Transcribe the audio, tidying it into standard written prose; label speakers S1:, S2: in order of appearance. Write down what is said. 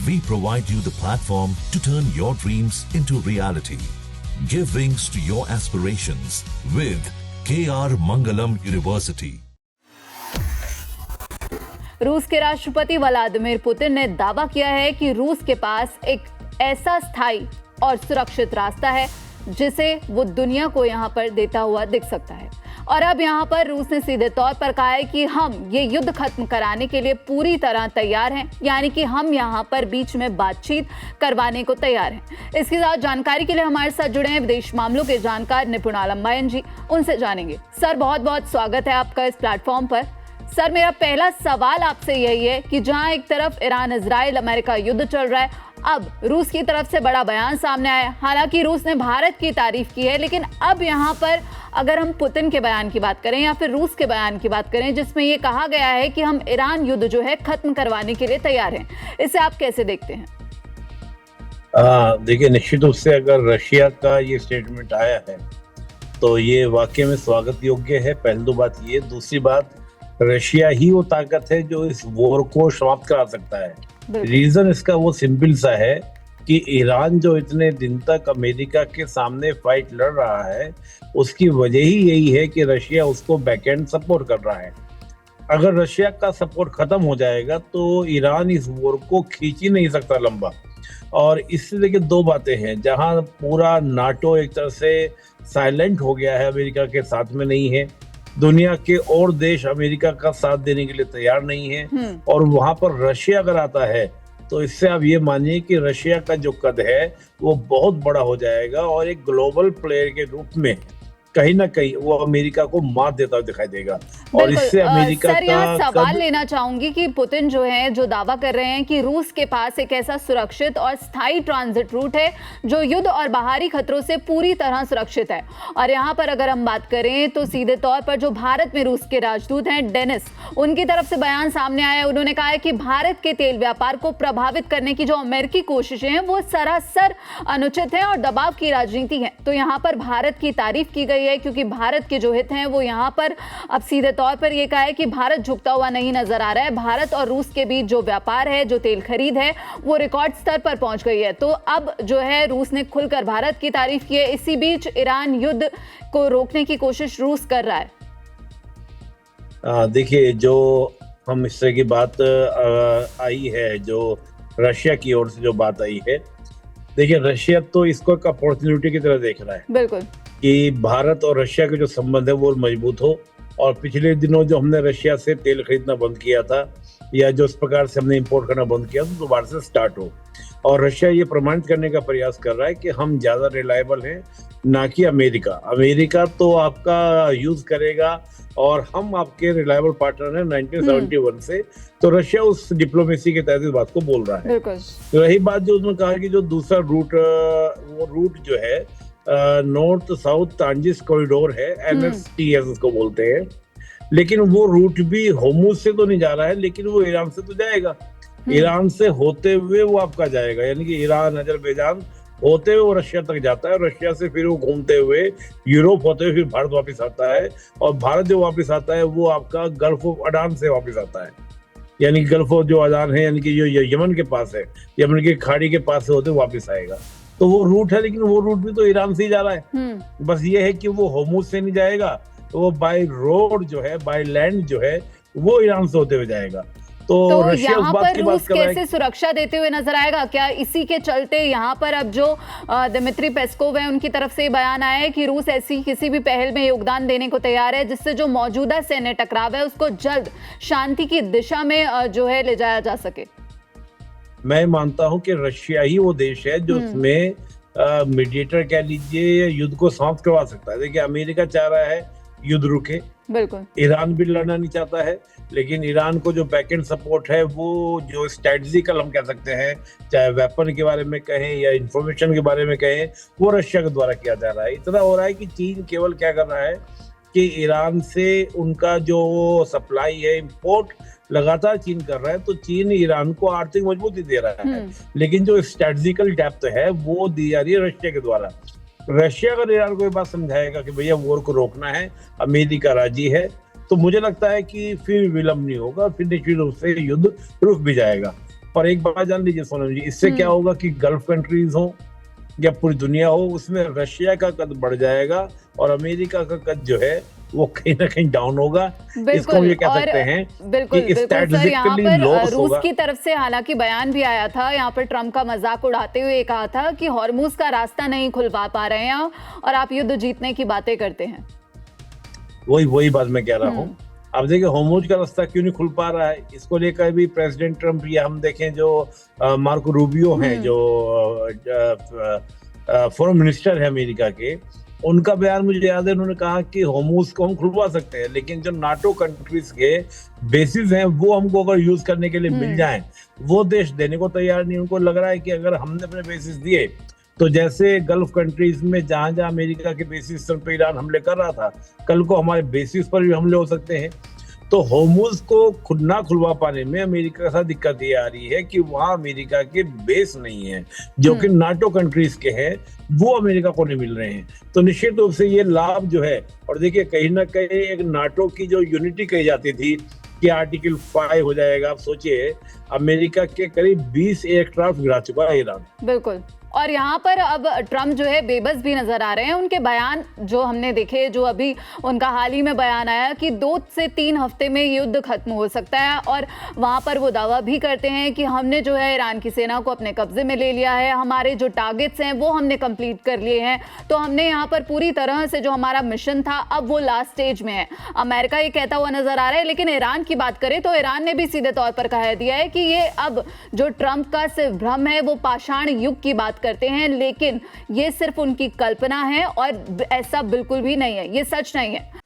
S1: we provide you the platform to turn your dreams into reality. Give wings to your aspirations with KR Mangalam University.
S2: रूस के राष्ट्रपति Vladimir Putin ने दावा किया है कि रूस के पास एक ऐसा स्थायी और सुरक्षित रास्ता है जिसे वो दुनिया को यहाँ पर देता हुआ दिख सकता है। और अब यहाँ पर रूस ने सीधे तौर पर कहा है कि हम ये युद्ध खत्म कराने के लिए पूरी तरह तैयार हैं, यानी कि हम यहाँ पर बीच में बातचीत करवाने को तैयार हैं। इसके साथ जानकारी के लिए हमारे साथ जुड़े हैं विदेश मामलों के जानकार निपुण आलमबायन जी, उनसे जानेंगे। सर, बहुत बहुत स्वागत है आपका इस प्लेटफॉर्म पर। सर, मेरा पहला सवाल आपसे यही है कि जहां एक तरफ ईरान इजराइल अमेरिका युद्ध चल रहा है, अब रूस की तरफ से बड़ा बयान सामने आया है। हालांकि रूस ने भारत की तारीफ की है, लेकिन अब यहां पर अगर हम पुतिन के बयान की बात करें या फिर रूस के बयान की बात करें जिसमें ये कहा गया है कि हम ईरान युद्ध जो है खत्म करवाने के लिए तैयार हैं, इसे आप कैसे देखते हैं?
S3: देखिए, निश्चित रूप से अगर रशिया का ये स्टेटमेंट आया है तो ये वाकई में स्वागत योग्य है। पहली तो बात ये, दूसरी बात, रशिया ही वो ताकत है जो इस वॉर को समाप्त करा सकता है। रीजन इसका वो सिंपल सा है कि ईरान जो इतने दिन तक अमेरिका के सामने फाइट लड़ रहा है, उसकी वजह ही यही है कि रशिया उसको बैकएंड सपोर्ट कर रहा है। अगर रशिया का सपोर्ट खत्म हो जाएगा तो ईरान इस वॉर को खींच ही नहीं सकता लंबा। और इससे देखिए, दो बातें हैं। जहां पूरा नाटो एक तरह से साइलेंट हो गया है, अमेरिका के साथ में नहीं है, दुनिया के और देश अमेरिका का साथ देने के लिए तैयार नहीं है, और वहां पर रशिया अगर आता है तो इससे आप ये मानिए कि रशिया का जो कद है वो बहुत बड़ा हो जाएगा और एक ग्लोबल प्लेयर के रूप में कहीं ना कहीं वो अमेरिका को मात देता हुआ दिखाई देगा। और इससे अमेरिका
S2: सर, यहाँ सवाल लेना चाहूंगी कि पुतिन जो है जो दावा कर रहे हैं कि रूस के पास एक ऐसा सुरक्षित और स्थायी ट्रांजिट रूट है जो युद्ध और बाहरी खतरों से पूरी तरह सुरक्षित है। और यहाँ पर अगर हम बात करें तो सीधे तौर पर जो भारत में रूस के राजदूत हैं डेनिस, उनकी तरफ से बयान सामने आया है। उन्होंने कहा है कि भारत के तेल व्यापार को प्रभावित करने की जो अमेरिकी कोशिशें हैं वो सरासर अनुचित है और दबाव की राजनीति है। तो यहाँ पर भारत की तारीफ की गई है क्योंकि भारत के जो हित हैं वो यहाँ पर अब सीधे तौर पर ये कहा है कि भारत झुकता हुआ नहीं नजर आ रहा है। भारत और रूस के बीच जो व्यापार है, जो तेल खरीद है, वो रिकॉर्ड स्तर पर पहुंच गई है। तो अब जो है रूस ने खुलकर भारत की तारीफ की है। इसी बीच ईरान युद्ध को रोकने की कोशिश रूस कर रहा है।
S3: देखिए, जो हम इस तरह की बात आई है, जो रशिया की ओर से जो बात आई है, देखिए रशिया तो इसको एक अपॉर्चुनिटी की तरह देख रहा है।
S2: बिल्कुल, कि
S3: भारत और रशिया के जो संबंध है वो मजबूत हो। और पिछले दिनों जो हमने रशिया से तेल खरीदना बंद किया था या जो इस प्रकार से हमने इंपोर्ट करना बंद किया तो दोबारा से स्टार्ट हो। और रशिया ये प्रमाणित करने का प्रयास कर रहा है कि हम ज्यादा रिलायबल हैं, ना कि अमेरिका। अमेरिका तो आपका यूज करेगा और हम आपके रिलायबल पार्टनर हैं 1971 से। तो रशिया उस डिप्लोमेसी के तहत इस बात को बोल रहा है। तो रही बात जो उसने कहा कि जो दूसरा रूट, वो रूट जो है नॉर्थ साउथ ट्रांजिट कॉरिडोर है, NSTS उसको बोलते हैं, लेकिन वो रूट भी होर्मुज से तो नहीं जा रहा है, लेकिन वो ईरान से तो जाएगा। ईरान से होते हुए वो आपका जाएगा, यानी कि ईरान, अजरबैजान होते हुए वो रशिया तक जाता है। रशिया से फिर वो घूमते हुए यूरोप होते हुए फिर भारत वापस आता है, और भारत जो वापस आता है वो आपका गल्फ ऑफ अडान से वापस आता है। यानी गल्फ ऑफ जो अडान है, यानी कि जो यमन के पास है, यमन की खाड़ी के पास से होते वापस आएगा। तो वो रूट है, लेकिन वो रूट भी तो ईरान से ही जा रहा है। बस ये है कि वो होर्मुज से नहीं जाएगा, तो वो बाय रोड जो है, बाय लैंड जो है, वो ईरान से होते हुए जाएगा। तो रशिया उस बात की बात कर रहा है।
S2: कैसे सुरक्षा देते हुए नजर आएगा? क्या इसी के चलते यहाँ पर अब जो दिमित्री पेस्कोव है उनकी तरफ से बयान आया है कि रूस ऐसी किसी भी पहल में योगदान देने को तैयार है जिससे जो मौजूदा सैन्य टकराव है उसको जल्द शांति की दिशा में जो है ले जाया जा सके?
S3: मैं मानता हूं कि रशिया ही वो देश है जो उसमें मीडिएटर कह लीजिए, युद्ध को समाप्त करवा सकता है। देखिए, अमेरिका चाह रहा है युद्ध रुके,
S2: बिल्कुल,
S3: ईरान भी लड़ना नहीं चाहता है, लेकिन ईरान को जो बैकएंड सपोर्ट है, वो जो स्ट्रेटजिकल हम कह सकते हैं, चाहे वेपन के बारे में कहें या इंफॉर्मेशन के बारे में कहें, वो रशिया के द्वारा किया जा रहा है। इतना हो रहा है कि चीन केवल क्या कर रहा है कि ईरान से उनका जो सप्लाई है, इंपोर्ट लगातार चीन कर रहा है, तो चीन ईरान को आर्थिक मजबूती दे रहा है, लेकिन जो स्ट्रेटजिकल डेप्थ है वो दी जा रही है रशिया के द्वारा। रशिया अगर ईरान को ये बात समझाएगा कि भैया वॉर को रोकना है, अमेरिका राजी है, तो मुझे लगता है कि फिर विलंब नहीं होगा, फिर निश्चित रूप से युद्ध रुक भी जाएगा। पर एक बात जान लीजिए सोनम जी, इससे क्या होगा कि गल्फ कंट्रीज हो या पूरी दुनिया हो, उसमें रशिया का कद बढ़ जाएगा और अमेरिका का कद जो है वो कहीं ना कहीं डाउन होगा। इसको हम ये कह सकते हैं
S2: बिल्कुल
S3: कि
S2: बिल्कुल सर, यहाँ
S3: स्ट्रेटेजिकली
S2: पर
S3: लॉस
S2: रूस
S3: होगा।
S2: की तरफ से हालांकि बयान भी आया था, यहाँ पर ट्रम्प का मजाक उड़ाते हुए कहा था कि हॉर्मुज का रास्ता नहीं खुलवा पा रहे हैं और आप युद्ध जीतने की बातें करते हैं।
S3: वही बात मैं कह रहा हूँ। अब देखिए हॉर्मुज का रास्ता क्यों नहीं खुल पा रहा है, इसको लेकर भी प्रेसिडेंट ट्रम्प या हम देखें जो मार्को रूबियो हैं जो फॉरेन मिनिस्टर है अमेरिका के, उनका बयान मुझे याद है, उन्होंने कहा कि हॉर्मुज को हम खुलवा सकते हैं लेकिन जो नाटो कंट्रीज के बेसिस हैं वो हमको अगर यूज करने के लिए मिल जाएं, वो देश देने को तैयार नहीं। उनको लग रहा है कि अगर हमने अपने बेसिस दिए तो जैसे गल्फ कंट्रीज में जहां जहां अमेरिका के बेसिस पर ईरान हमले कर रहा था, कल को हमारे बेसिस पर भी हमले हो सकते हैं। तो हॉर्मुज को खुद ना खुलवा पाने में अमेरिका के साथ दिक्कत ये आ रही है कि वहां अमेरिका के बेस नहीं है जो कि नाटो कंट्रीज के हैं, वो अमेरिका को नहीं मिल रहे हैं। तो निश्चित रूप से ये लाभ जो है, और देखिए कहीं ना कहीं एक नाटो की जो यूनिटी कही जाती थी कि आर्टिकल 5 हो जाएगा, आप सोचिए अमेरिका के करीब 20 एयरक्राफ्ट गिरा चुका है ईरान।
S2: बिल्कुल, और यहाँ पर अब ट्रम्प जो है बेबस भी नजर आ रहे हैं। उनके बयान जो हमने देखे, जो अभी उनका हाल ही में बयान आया कि 2 से 3 हफ्ते में युद्ध खत्म हो सकता है, और वहाँ पर वो दावा भी करते हैं कि हमने जो है ईरान की सेना को अपने कब्जे में ले लिया है, हमारे जो टारगेट्स हैं वो हमने कंप्लीट कर लिए हैं, तो हमने यहाँ पर पूरी तरह से जो हमारा मिशन था अब वो लास्ट स्टेज में है। अमेरिका ये कहता हुआ नजर आ रहा है, लेकिन ईरान की बात करें तो ईरान ने भी सीधे तौर पर कह दिया है कि ये अब जो ट्रम्प का सिर्फ भ्रम है, वो पाषाण युग की बात करते हैं, लेकिन ये सिर्फ उनकी कल्पना है और ऐसा बिल्कुल भी नहीं है, ये सच नहीं है।